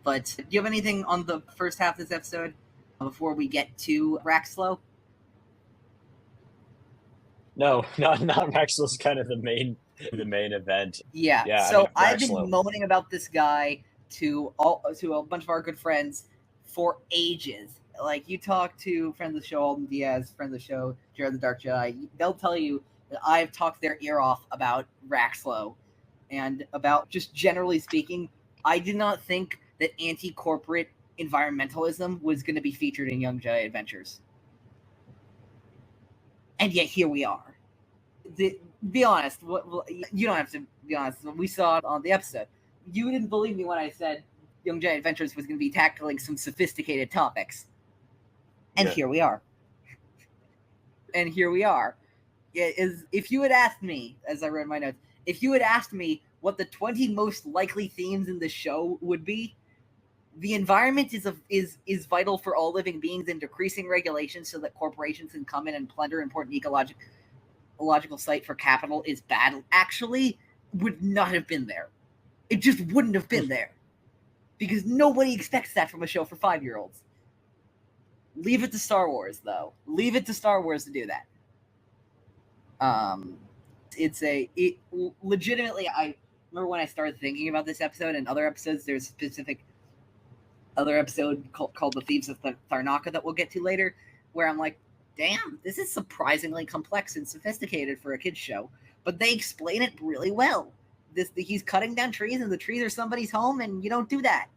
Speaker 1: But do you have anything on the first half of this episode before we get to Raxlo?
Speaker 2: No, not Raxlo's kind of the main event.
Speaker 1: Yeah. So I've been moaning about this guy to a bunch of our good friends for ages. Like, you talk to friends of the show, Alden Diaz, friends of the show, Jared the Dark Jedi, they'll tell you that I've talked their ear off about Raxlo and about, just generally speaking, I did not think that anti-corporate environmentalism was going to be featured in Young Jedi Adventures. And yet here we are. Be honest. You don't have to be honest. We saw it on the episode. You didn't believe me when I said Young Jedi Adventures was going to be tackling some sophisticated topics. And here we are. If you had asked me, as I read my notes, if you had asked me what the 20 most likely themes in the show would be, the environment is vital for all living beings, and decreasing regulations so that corporations can come in and plunder important ecological site for capital is bad, actually would not have been there. It just wouldn't have been there. Because nobody expects that from a show for 5-year-olds. Leave it to Star Wars, though. Leave it to Star Wars to do that. Legitimately, I remember when I started thinking about this episode and other episodes, there's a specific other episode called The Thieves of Tharnaka that we'll get to later, where I'm like, damn, this is surprisingly complex and sophisticated for a kid's show. But they explain it really well. He's cutting down trees, and the trees are somebody's home, and you don't do that.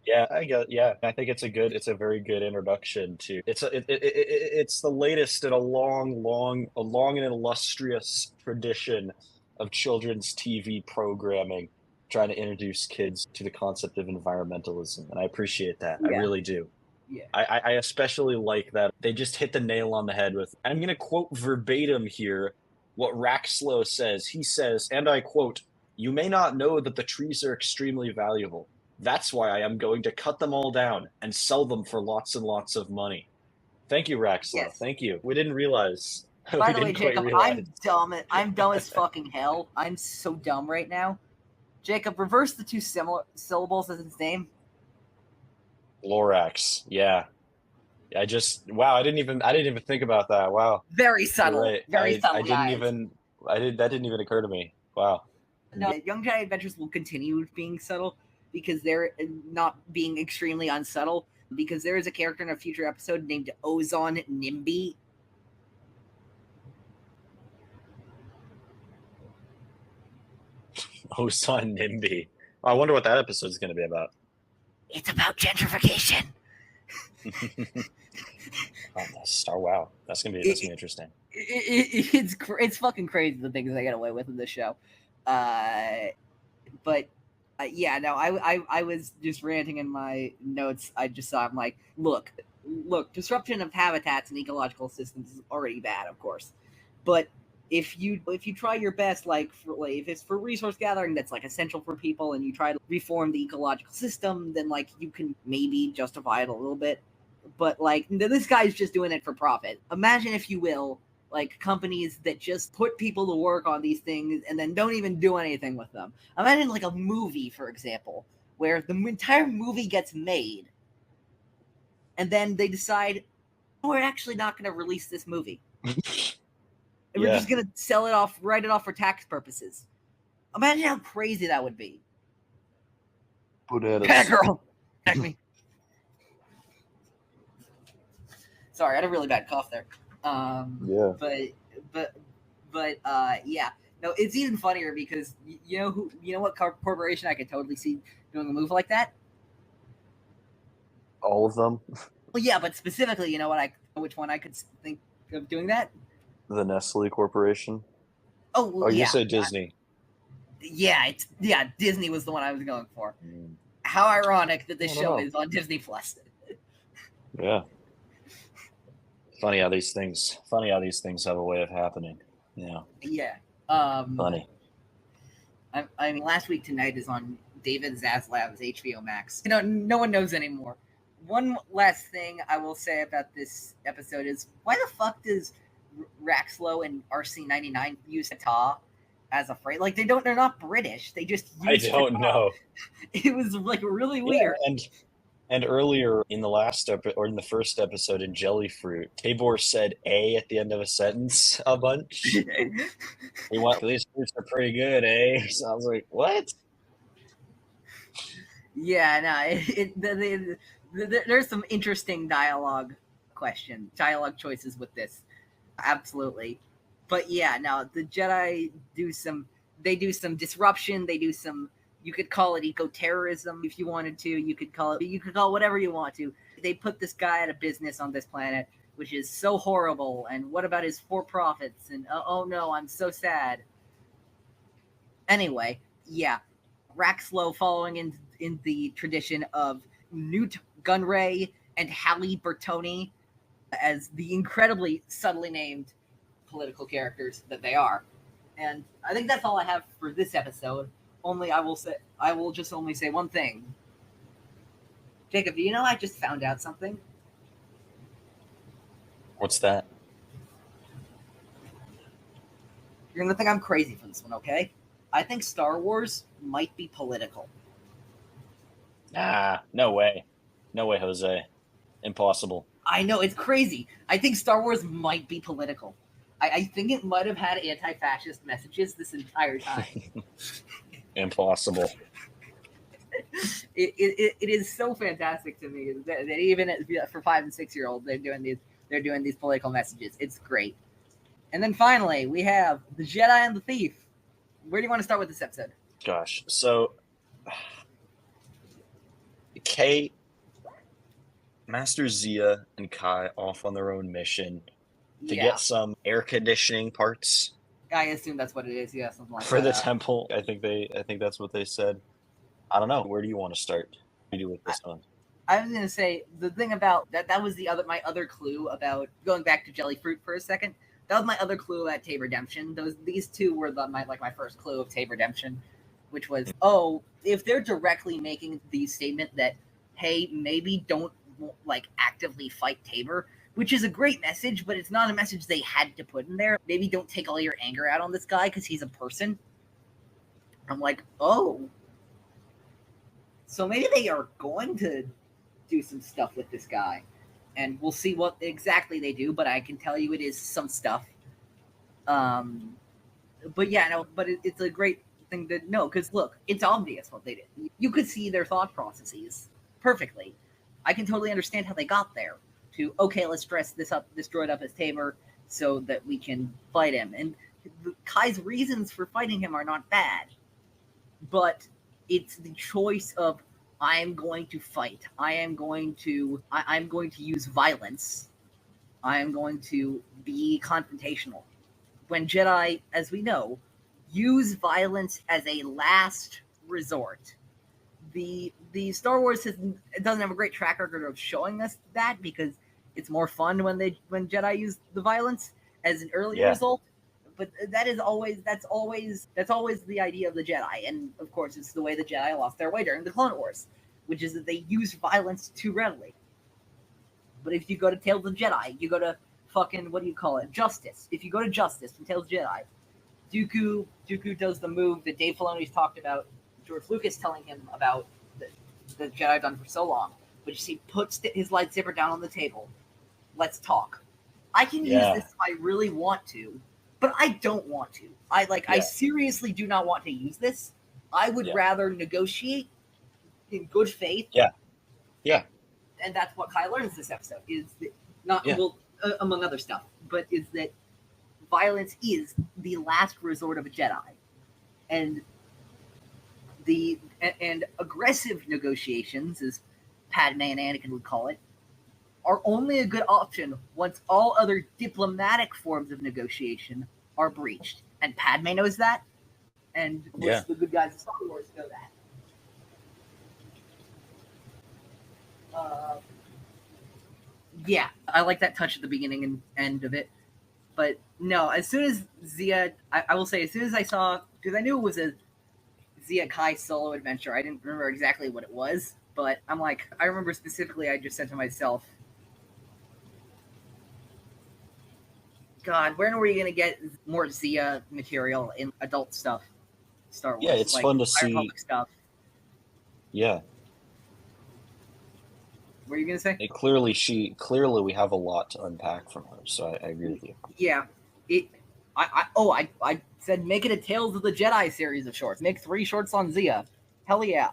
Speaker 2: Yeah, I think it's a very good introduction to it's the latest in a long and illustrious tradition of children's TV programming, trying to introduce kids to the concept of environmentalism, and I appreciate that. Yeah. I really do.
Speaker 1: Yeah.
Speaker 2: I especially like that they just hit the nail on the head with, I'm going to quote verbatim here what Raxlo says. He says, and I quote, "You may not know that the trees are extremely valuable. That's why I am going to cut them all down and sell them for lots and lots of money." Thank you, Raxlo. Yes. Thank you. We didn't realize.
Speaker 1: By the way, Jacob, I'm dumb as fucking hell. I'm so dumb right now. Jacob, reverse the two syllables as his name.
Speaker 2: Lorax. Yeah. I didn't even think about that. Wow.
Speaker 1: Very subtle. Right. Very subtle.
Speaker 2: That didn't even occur to me. Wow.
Speaker 1: No, Young Jedi Adventures will continue being subtle because they're not being extremely unsubtle, because there is a character in a future episode named Ozon Nimby.
Speaker 2: Ozon Nimby. I wonder what that episode is going to be about.
Speaker 1: It's about gentrification.
Speaker 2: Wow, that's gonna be interesting.
Speaker 1: It's fucking crazy the things they get away with in this show. I was just ranting in my notes. I just saw, I'm like, look, disruption of habitats and ecological systems is already bad, of course, but if you try your best, if it's for resource gathering that's like essential for people, and you try to reform the ecological system, then like you can maybe justify it a little bit. But like, this guy's just doing it for profit. Imagine, if you will, like companies that just put people to work on these things and then don't even do anything with them. Imagine like a movie, for example, where the entire movie gets made and then they decide, we're actually not going to release this movie. We're just going to sell it off, write it off for tax purposes. Imagine how crazy that would be. Cat girl, attack me. Sorry, I had a really bad cough there. But yeah. No, it's even funnier because you know what corporation I could totally see doing a move like that?
Speaker 2: All of them?
Speaker 1: Well, yeah, but specifically, you know which one I could think of doing that?
Speaker 2: The Nestle Corporation.
Speaker 1: Oh, well,
Speaker 2: you said Disney.
Speaker 1: Disney was the one I was going for. How ironic that this show is on Disney Plus.
Speaker 2: Yeah. Funny how these things have a way of happening. Yeah.
Speaker 1: Yeah.
Speaker 2: Funny.
Speaker 1: I mean, Last Week Tonight is on David Zaslav's HBO Max. No one knows anymore. One last thing I will say about this episode is, why the fuck does Raxlo and RC-99 use ta as a phrase? Like, they're not British. They just use
Speaker 2: I don't know.
Speaker 1: It was like really weird.
Speaker 2: And earlier in the last or in the first episode in Jellyfruit, Tabor said "a" at the end of a sentence a bunch. These fruits are pretty good, eh? So I was like, what?
Speaker 1: Yeah, no. There's some interesting dialogue choices with this, absolutely. But yeah, no, the Jedi do some disruption. They do some. You could call it eco-terrorism if you wanted to. You could call it whatever you want to. They put this guy out of business on this planet, which is so horrible. And what about his for-profits? And oh no, I'm so sad. Anyway, yeah, Raxlo, following in the tradition of Newt Gunray and Halle Bertoni as the incredibly subtly named political characters that they are. And I think that's all I have for this episode. Only I will just say one thing. Jacob, do you know I just found out something?
Speaker 2: What's that?
Speaker 1: You're gonna think I'm crazy for this one, okay? I think Star Wars might be political.
Speaker 2: Nah, no way. No way, Jose. Impossible.
Speaker 1: I know, it's crazy. I think Star Wars might be political. I think it might have had anti-fascist messages this entire time.
Speaker 2: Impossible.
Speaker 1: It is so fantastic to me that even for 5 and 6 year olds they're doing these political messages. It's great. And then finally we have the Jedi and the Thief. Where do you want to start with this episode?
Speaker 2: Gosh, so Kay, Master Zia, and Kai off on their own mission to get some air conditioning parts.
Speaker 1: I assume that's what it is. Yeah, something like
Speaker 2: for the temple. I think that's what they said. I don't know. Where do you want to start? What do you do with this one?
Speaker 1: I was gonna say the thing about that was my other clue about going back to Jellyfruit for a second. That was my other clue about Tig Redemption. These two were my first clue of Tig Redemption, which was, if they're directly making the statement that, hey, maybe don't actively fight Tabor, which is a great message, but it's not a message they had to put in there. Maybe don't take all your anger out on this guy because he's a person. I'm like, oh. So maybe they are going to do some stuff with this guy. And we'll see what exactly they do, but I can tell you it is some stuff. But yeah, no, but it's a great thing to know, because look, it's obvious what they did. You could see their thought processes perfectly. I can totally understand how they got there. Let's dress this droid up as Tabor so that we can fight him. And Kai's reasons for fighting him are not bad, but it's the choice of, I am going to fight. I'm going to use violence. I am going to be confrontational. When Jedi, as we know, use violence as a last resort. The Star Wars doesn't have a great track record of showing us that, because it's more fun when Jedi use the violence as an early result. But that's always the idea of the Jedi, and of course it's the way the Jedi lost their way during the Clone Wars, which is that they use violence too readily. But if you go to Tales of the Jedi, you go to fucking, what do you call it? Justice. If you go to Justice from Tales of Jedi, Dooku does the move that Dave Filoni's talked about, George Lucas telling him about the Jedi have done for so long. But you see, puts his lightsaber down on the table. Let's talk. I can use this if I really want to, but I don't want to. I seriously do not want to use this. I would rather negotiate in good faith.
Speaker 2: Yeah. Yeah.
Speaker 1: And that's what Kai learns this episode, is that among other stuff, but is that violence is the last resort of a Jedi. And and aggressive negotiations, as Padme and Anakin would call it, are only a good option once all other diplomatic forms of negotiation are breached. And Padme knows that, and the good guys of Star Wars know that. I like that touch at the beginning and end of it. But no, as soon as Zia, I will say, as soon as I saw, because I knew it was a Zia Kai solo adventure, I didn't remember exactly what it was, but I'm like, I remember specifically, I just said to myself, God, when are we going to get more Zia material in adult stuff? Star Wars.
Speaker 2: Yeah, it's fun to see.
Speaker 1: Stuff.
Speaker 2: Yeah.
Speaker 1: What are you going to say?
Speaker 2: Clearly we have a lot to unpack from her, so I agree with you.
Speaker 1: Yeah. I said make it a Tales of the Jedi series of shorts. Make 3 shorts on Zia. Hell yeah.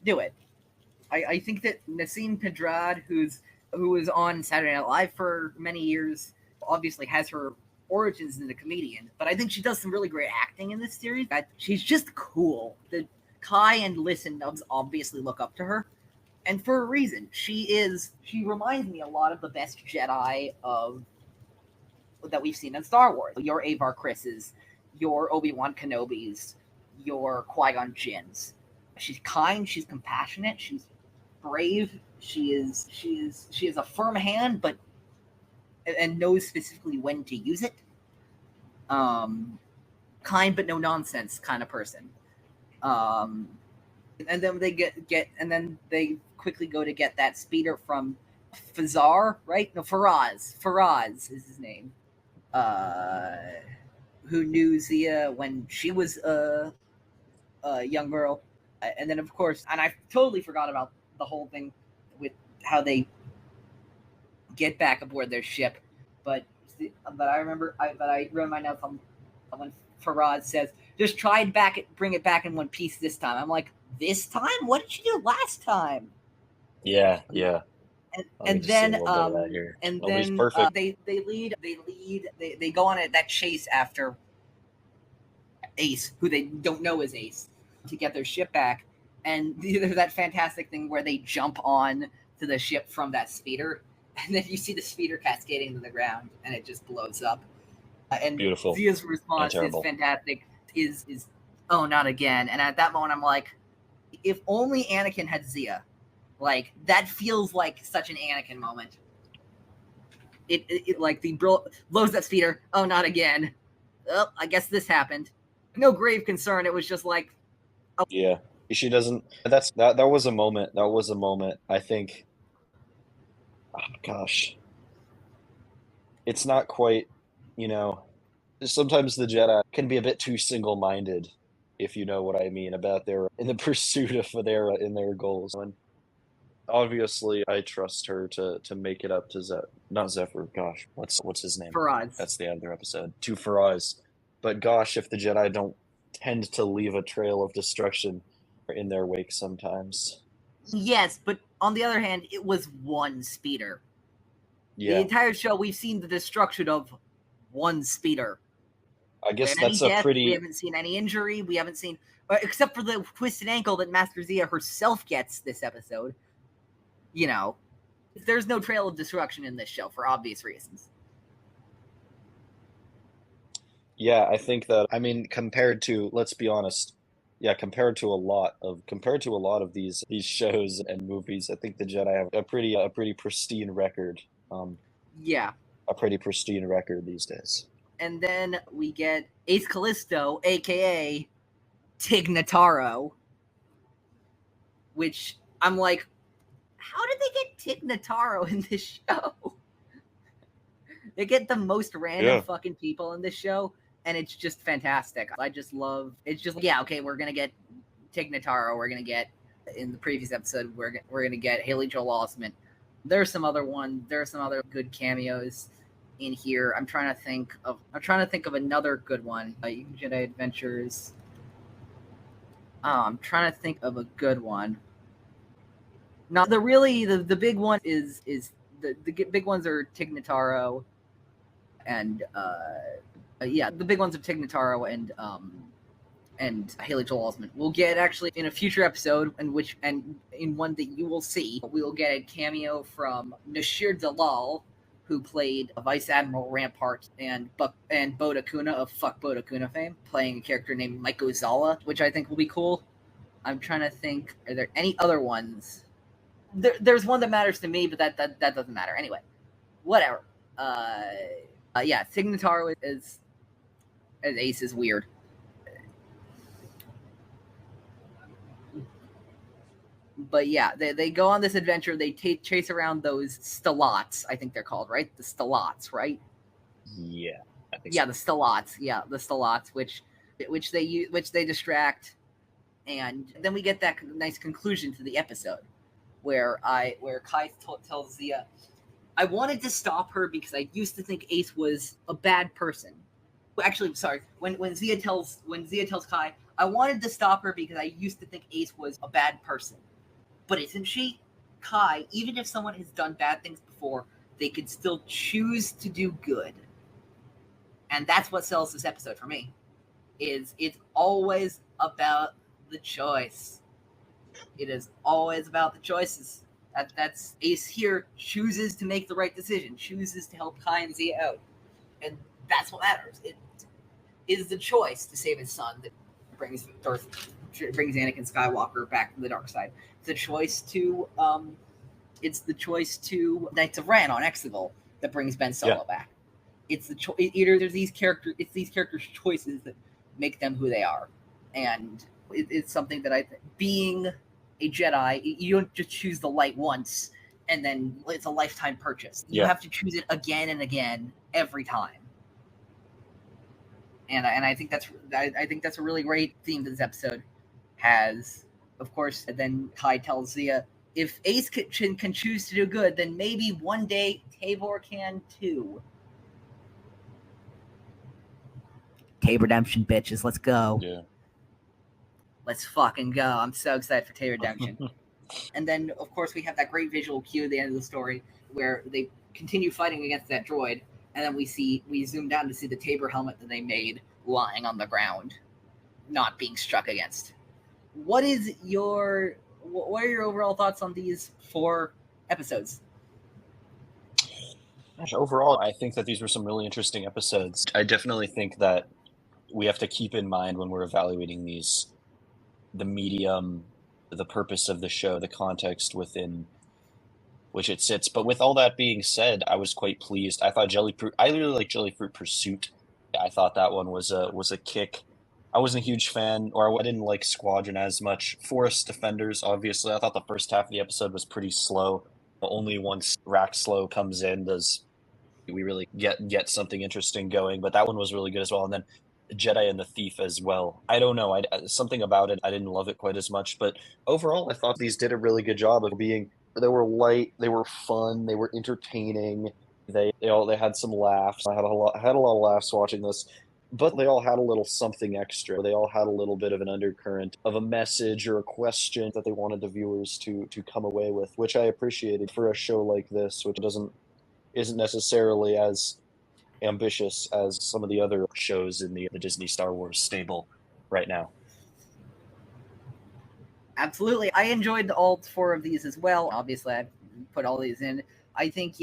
Speaker 1: Do it. I think that Nasim Pedrad, who was on Saturday Night Live for many years, obviously has her origins as a comedian, but I think she does some really great acting in this series. She's just cool. The Kai and Listen Nubs obviously look up to her, and for a reason. She reminds me a lot of the best Jedi that we've seen in Star Wars. Your Avar Chris's, your Obi-Wan Kenobi's, your Qui-Gon Jinn's. She's kind, she's compassionate, she's brave, she has a firm hand, and knows specifically when to use it. Kind but no nonsense kind of person. And then they and then they quickly go to get that speeder from Fazar, right? No, Faraz. Faraz is his name. Who knew Zia when she was a young girl. And then, of course, and I totally forgot about the whole thing with how they get back aboard their ship. But I remember, I read my notes on when Faraz says, just bring it back in one piece this time. I'm like, this time? What did you do last time?
Speaker 2: Yeah.
Speaker 1: And then they go on that chase after Ace, who they don't know is Ace, to get their ship back. And there's that fantastic thing where they jump on to the ship from that speeder, and then you see the speeder cascading to the ground, and it just blows up. And
Speaker 2: beautiful.
Speaker 1: Zia's response is fantastic. Is oh, not again. And at that moment, I'm like, if only Anakin had Zia. Like, that feels like such an Anakin moment. It like the blows that speeder. Oh, not again. Oh, I guess this happened. No grave concern. It was just like,
Speaker 2: oh. Yeah, she doesn't. That was a moment. That was a moment. I think. Oh, gosh, it's not quite. Sometimes the Jedi can be a bit too single-minded, if you know what I mean, about in the pursuit of in their goals. And obviously, I trust her to make it up to not Zephyr. Gosh, what's his name?
Speaker 1: Faraz.
Speaker 2: That's the other episode. To Faraz. But gosh, if the Jedi don't tend to leave a trail of destruction in their wake sometimes.
Speaker 1: Yes, but on the other hand, it was one speeder.
Speaker 2: Yeah.
Speaker 1: The entire show, we've seen the destruction of one speeder.
Speaker 2: I guess that's a pretty...
Speaker 1: We haven't seen any injury. We haven't seen... Except for the twisted ankle that Master Zia herself gets this episode. There's no trail of destruction in this show for obvious reasons.
Speaker 2: Yeah, I think that, compared to, let's be honest, compared to a lot of these shows and movies, I think the Jedi have a pretty pristine record. A pretty pristine record these days.
Speaker 1: And then we get Ace Callisto, aka Tig Notaro, which I'm like, how did they get Tig Notaro in this show? They get the most random fucking people in this show, and it's just fantastic. I just love it's just okay, we're gonna get Tig Notaro, we're gonna get in the previous episode we're gonna get Haley Joel Osment. There's some other good cameos in here. I'm trying to think of another good one. Young Jedi Adventures. I'm trying to think of a good one. Now the big one is the big ones are Tig Notaro and the big ones of Tig Notaro and Haley Joel Osment. We'll get actually in a future episode in one that you will see, we will get a cameo from Nasir Dalal, who played Vice Admiral Rampart and Boda Kuna of Fuck Boda Kuna fame, playing a character named Mike Ozala, which I think will be cool. I'm trying to think, are there any other ones? There's one that matters to me, but that doesn't matter. Anyway, whatever. Tig Notaro as Ace is weird. But yeah, they go on this adventure. They chase around those Stalats, I think they're called, right? The Stalats, right?
Speaker 2: Yeah, I think
Speaker 1: so. The Stalats. Yeah, the Stalats, which they distract, and then we get that nice conclusion to the episode, where Kai tells Zia, I wanted to stop her because I used to think Ace was a bad person. Actually, sorry. When Zia tells Kai, I wanted to stop her because I used to think Ace was a bad person. But isn't she? Kai, even if someone has done bad things before, they could still choose to do good. And that's what sells this episode for me. It's always about the choice. It is always about the choices. That's Ace here chooses to make the right decision, chooses to help Kai and Zia out. And that's what matters. It is the choice to save his son that brings Anakin Skywalker back to the dark side. It's the choice to Knights of Ren on Exegol that brings Ben Solo back. It's these characters' choices that make them who they are, and it's something that being a Jedi, you don't just choose the light once and then it's a lifetime purchase. You have to choose it again and again every time. And I think that's a really great theme that this episode has. Of course, then Kai tells Zia, if Ace can choose to do good, then maybe one day Tabor can too. Tabor Redemption, bitches, let's go.
Speaker 2: Yeah.
Speaker 1: Let's fucking go. I'm so excited for Tabor Redemption. And then, of course, we have that great visual cue at the end of the story where they continue fighting against that droid, and then we zoom down to see the Tabor helmet that they made lying on the ground, not being struck against. What are your overall thoughts on these 4 episodes?
Speaker 2: Overall, I think that these were some really interesting episodes. I definitely think that we have to keep in mind when we're evaluating these, the medium, the purpose of the show, the context within which it sits. But with all that being said, I was quite pleased. I thought I really like Jellyfruit Pursuit. I thought that one was a kick. I wasn't a huge fan, or I didn't like Squadron as much. Forest Defenders, obviously, I thought the first half of the episode was pretty slow. Only once Raxlo comes in does we really get something interesting going. But that one was really good as well. And then Jedi and the Thief as well. I don't know. Something about it, I didn't love it quite as much. But overall, I thought these did a really good job of being. They were light. They were fun. They were entertaining. They had some laughs. I had a lot of laughs watching this. But they all had a little something extra. They all had a little bit of an undercurrent of a message or a question that they wanted the viewers to come away with, which I appreciated for a show like this, which isn't necessarily as ambitious as some of the other shows in the Disney Star Wars stable right now.
Speaker 1: Absolutely. I enjoyed all 4 of these as well. Obviously, I put all these in. I think,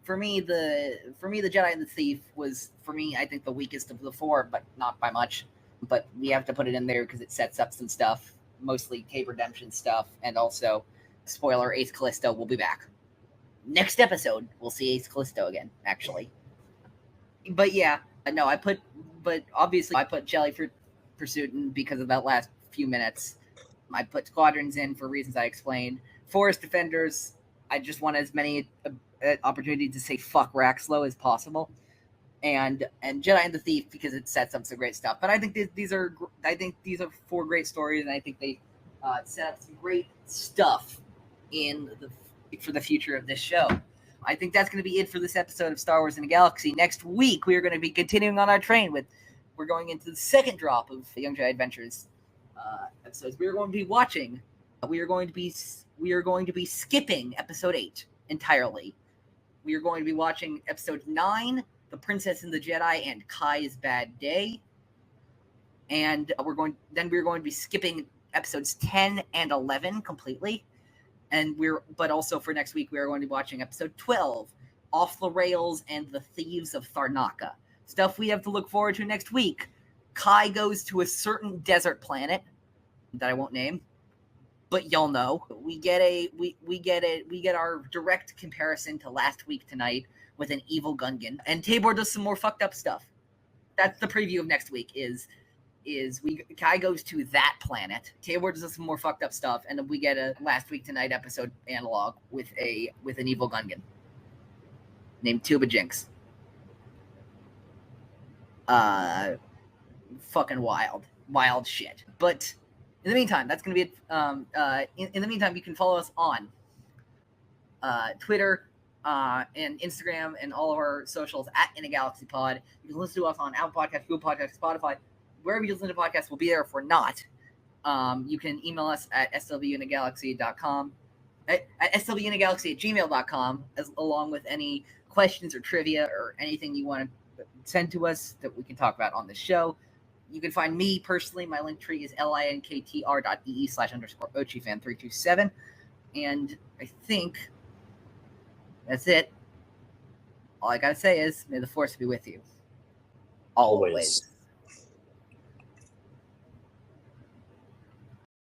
Speaker 1: for me, the Jedi and the Thief was, I think the weakest of the 4, but not by much. But we have to put it in there because it sets up some stuff, mostly Tabor Redemption stuff, and also, spoiler, Ace Callisto will be back. Next episode, we'll see Ace Callisto again, actually. But obviously I put Jellyfruit Pursuit in because of that last few minutes. I put Squadrons in for reasons I explained. Forest Defenders, I just want as many opportunity to say fuck Raxlo as possible, and Jedi and the Thief because it sets up some great stuff. But I think these are 4 great stories, and I think they set up some great stuff for the future of this show. I think that's going to be it for this episode of Star Wars in the Galaxy. Next week, we are going to be continuing on our train we're going into the second drop of the Young Jedi Adventures episodes. We are going to be skipping episode 8 entirely. We are going to be watching episode 9, The Princess and the Jedi, and Kai's Bad Day. And we're going to be skipping episodes 10 and 11 completely. But also for next week, we are going to be watching episode 12, Off the Rails and the Thieves of Tharnaka. Stuff we have to look forward to next week. Kai goes to a certain desert planet that I won't name, but y'all know. We get our direct comparison to last week tonight with an evil Gungan, and Tabor does some more fucked up stuff. That's the preview of next week. Kai goes to that planet. Tabor does some more fucked up stuff, and then we get a last week tonight episode analog with an evil Gungan named Tuba Jinx. Fucking wild shit. But in the meantime, that's gonna be it. In the meantime, you can follow us on Twitter and Instagram and all of our socials at In a Galaxy Pod. You can listen to us on Apple Podcasts, Google Podcasts, Spotify, wherever you listen to podcasts. We'll be there if we're not. You can email us at swinagalaxy.com, at swinagalaxy@gmail.com, along with any questions or trivia or anything you want to send to us that we can talk about on the show. You can find me personally. My link tree is linktr.ee/_ochifan327. And I think that's it. All I gotta say is, may the Force be with you.
Speaker 2: Always.